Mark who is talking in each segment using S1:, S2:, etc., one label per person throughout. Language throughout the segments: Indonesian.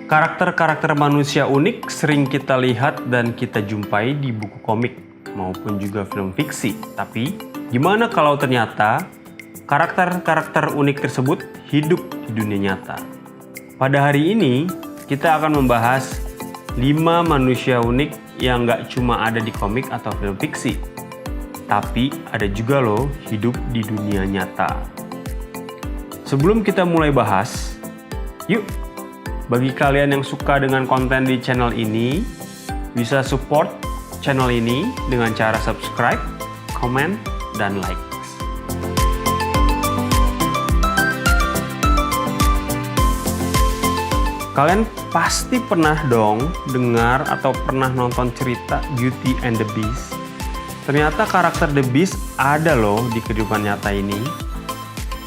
S1: Karakter-karakter manusia unik sering kita lihat dan kita jumpai di buku komik maupun juga film fiksi. Tapi, gimana kalau ternyata karakter-karakter unik tersebut hidup di dunia nyata? Pada hari ini, kita akan membahas 5 manusia unik yang gak cuma ada di komik atau film fiksi, tapi ada juga loh hidup di dunia nyata. Sebelum kita mulai bahas, yuk! Bagi kalian yang suka dengan konten di channel ini, bisa support channel ini dengan cara subscribe, komen, dan like. Kalian pasti pernah dong dengar atau pernah nonton cerita Beauty and the Beast. Ternyata karakter The Beast ada loh di kehidupan nyata ini.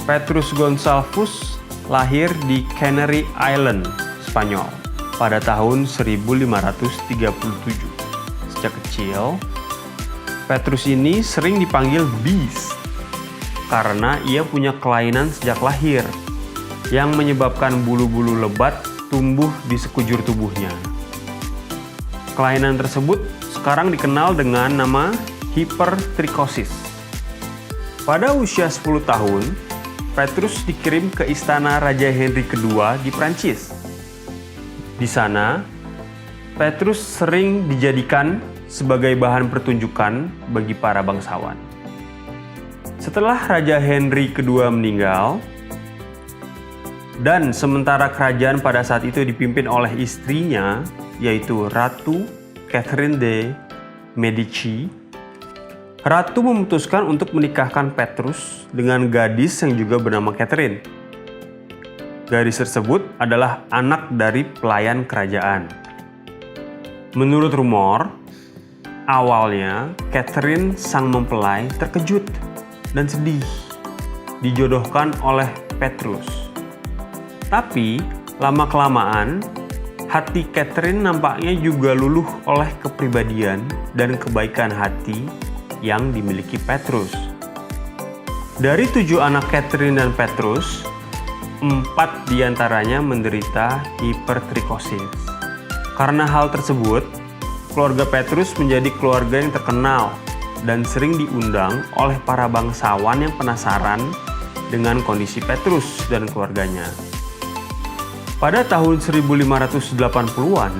S1: Petrus Gonçalves lahir di Canary Island, Spanyol pada tahun 1537. Sejak kecil, Petrus ini sering dipanggil Beast karena ia punya kelainan sejak lahir yang menyebabkan bulu-bulu lebat tumbuh di sekujur tubuhnya. Kelainan tersebut sekarang dikenal dengan nama hipertrikosis. Pada usia 10 tahun, Petrus dikirim ke istana Raja Henry II di Prancis. Di sana, Petrus sering dijadikan sebagai bahan pertunjukan bagi para bangsawan. Setelah Raja Henry II meninggal, dan sementara kerajaan pada saat itu dipimpin oleh istrinya, yaitu Ratu Catherine de Medici, Ratu memutuskan untuk menikahkan Petrus dengan gadis yang juga bernama Catherine. Gadis tersebut adalah anak dari pelayan kerajaan. Menurut rumor, awalnya Catherine sang mempelai terkejut dan sedih dijodohkan oleh Petrus. Tapi lama-kelamaan, hati Catherine nampaknya juga luluh oleh kepribadian dan kebaikan hati yang dimiliki Petrus. Dari 7 anak Catherine dan Petrus, 4 diantaranya menderita hipertrikosis. Karena hal tersebut, keluarga Petrus menjadi keluarga yang terkenal dan sering diundang oleh para bangsawan yang penasaran dengan kondisi Petrus dan keluarganya. Pada tahun 1580-an,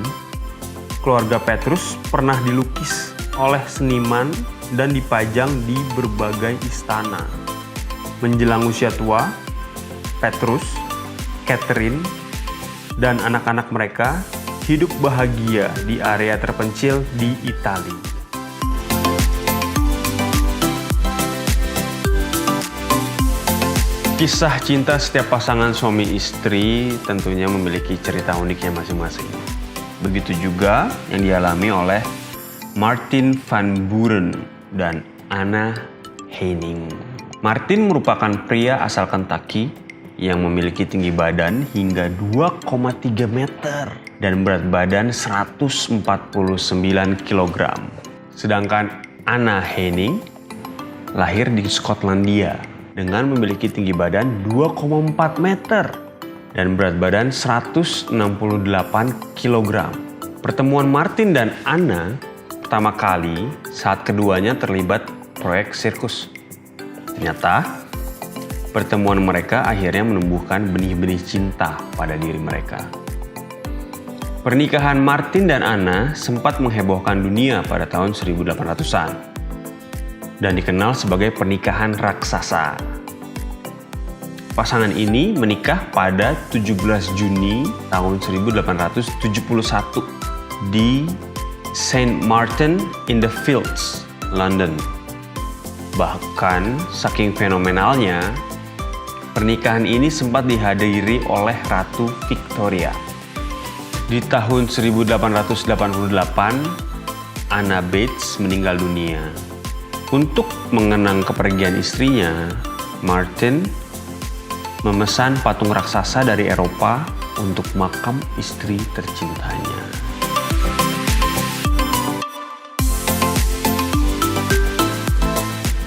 S1: keluarga Petrus pernah dilukis oleh seniman dan dipajang di berbagai istana. Menjelang usia tua, Petrus, Catherine, dan anak-anak mereka hidup bahagia di area terpencil di Italia. Kisah cinta setiap pasangan suami istri tentunya memiliki cerita uniknya masing-masing. Begitu juga yang dialami oleh Martin van Buren dan Anna Henning. Martin merupakan pria asal Kentucky yang memiliki tinggi badan hingga 2,3 meter dan berat badan 149 kg. Sedangkan Anna Henning lahir di Skotlandia dengan memiliki tinggi badan 2,4 meter dan berat badan 168 kg. Pertemuan Martin dan Anna pertama kali saat keduanya terlibat proyek sirkus. Ternyata, pertemuan mereka akhirnya menumbuhkan benih-benih cinta pada diri mereka. Pernikahan Martin dan Anna sempat menghebohkan dunia pada tahun 1800-an dan dikenal sebagai pernikahan raksasa. Pasangan ini menikah pada 17 Juni tahun 1871 di St. Martin in the Fields, London. Bahkan saking fenomenalnya, pernikahan ini sempat dihadiri oleh Ratu Victoria. Di tahun 1888, Anna Bates meninggal dunia. Untuk mengenang kepergian istrinya, Martin memesan patung raksasa dari Eropa untuk makam istri tercintanya.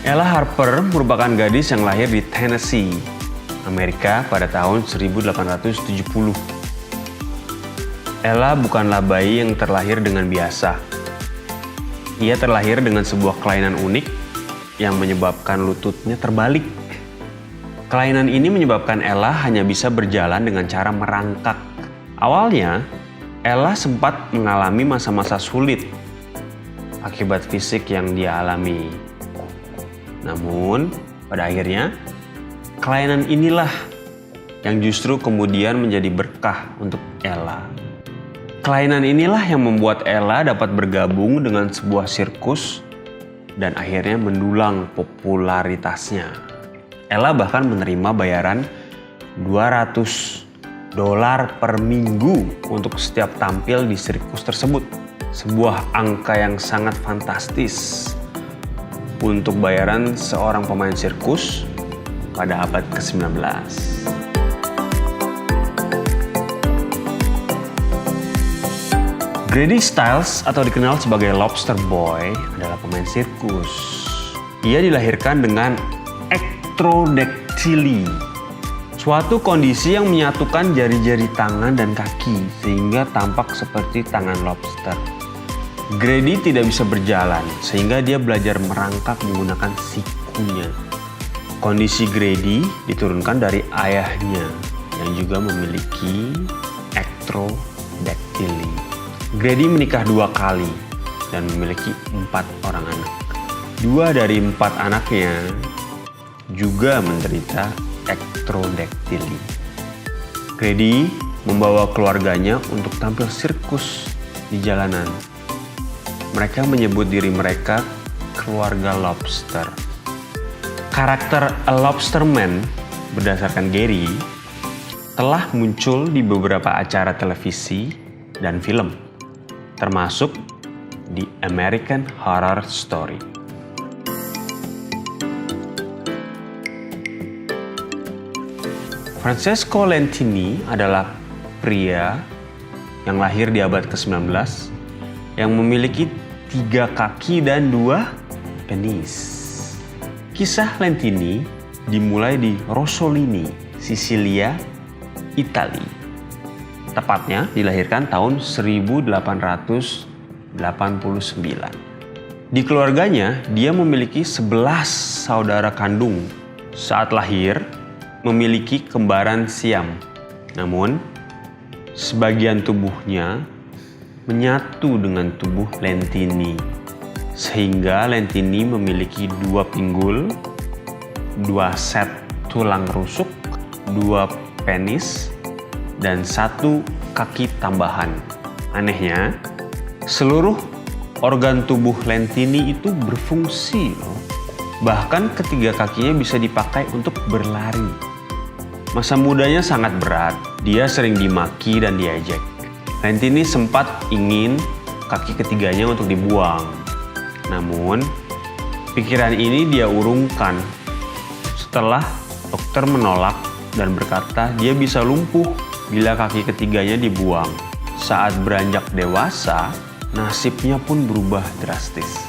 S1: Ella Harper merupakan gadis yang lahir di Tennessee, Amerika pada tahun 1870. Ella bukanlah bayi yang terlahir dengan biasa. Ia terlahir dengan sebuah kelainan unik yang menyebabkan lututnya terbalik. Kelainan ini menyebabkan Ella hanya bisa berjalan dengan cara merangkak. Awalnya, Ella sempat mengalami masa-masa sulit akibat fisik yang dia alami. Namun, pada akhirnya, kelainan inilah yang justru kemudian menjadi berkah untuk Ella. Kelainan inilah yang membuat Ella dapat bergabung dengan sebuah sirkus dan akhirnya mendulang popularitasnya. Ella bahkan menerima bayaran $200 per minggu untuk setiap tampil di sirkus tersebut. Sebuah angka yang sangat fantastis untuk bayaran seorang pemain sirkus pada abad ke-19. Grady Stiles atau dikenal sebagai Lobster Boy adalah pemain sirkus. Ia dilahirkan dengan ectrodactyly, suatu kondisi yang menyatukan jari-jari tangan dan kaki sehingga tampak seperti tangan lobster. Grady tidak bisa berjalan sehingga dia belajar merangkak menggunakan sikunya. Kondisi Grady diturunkan dari ayahnya yang juga memiliki ectrodactyly. Grady menikah 2 kali dan memiliki 4 orang anak. 2 dari 4 anaknya juga menderita ectrodactyly. Grady membawa keluarganya untuk tampil sirkus di jalanan. Mereka menyebut diri mereka keluarga lobster. Karakter A Lobsterman berdasarkan Gary telah muncul di beberapa acara televisi dan film, termasuk di American Horror Story. Francesco Lentini adalah pria yang lahir di abad ke-19 yang memiliki 3 kaki dan 2 penis. Kisah Lentini dimulai di Rossolini, Sisilia, Italia. Tepatnya dilahirkan tahun 1889. Di keluarganya, dia memiliki 11 saudara kandung. Saat lahir, memiliki kembaran Siam. Namun, sebagian tubuhnya menyatu dengan tubuh Lentini. Sehingga Lentini memiliki 2 pinggul, 2 set tulang rusuk, 2 penis, dan 1 kaki tambahan. Anehnya, seluruh organ tubuh Lentini itu berfungsi loh. Bahkan ketiga kakinya bisa dipakai untuk berlari. Masa mudanya sangat berat, dia sering dimaki dan diejek. Lentini sempat ingin kaki ketiganya untuk dibuang. Namun, pikiran ini dia urungkan setelah dokter menolak dan berkata dia bisa lumpuh bila kaki ketiganya dibuang. Saat beranjak dewasa, nasibnya pun berubah drastis.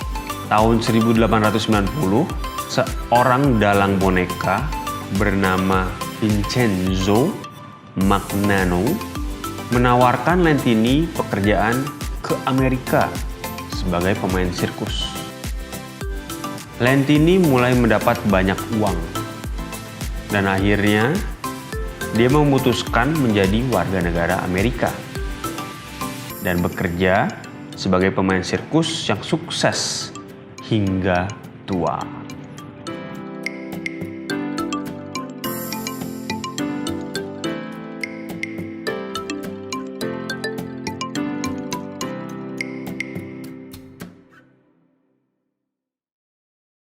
S1: Tahun 1890, seorang dalang boneka bernama Vincenzo Magnano menawarkan Lentini pekerjaan ke Amerika sebagai pemain sirkus. Lentini mulai mendapat banyak uang dan akhirnya dia memutuskan menjadi warga negara Amerika dan bekerja sebagai pemain sirkus yang sukses hingga tua.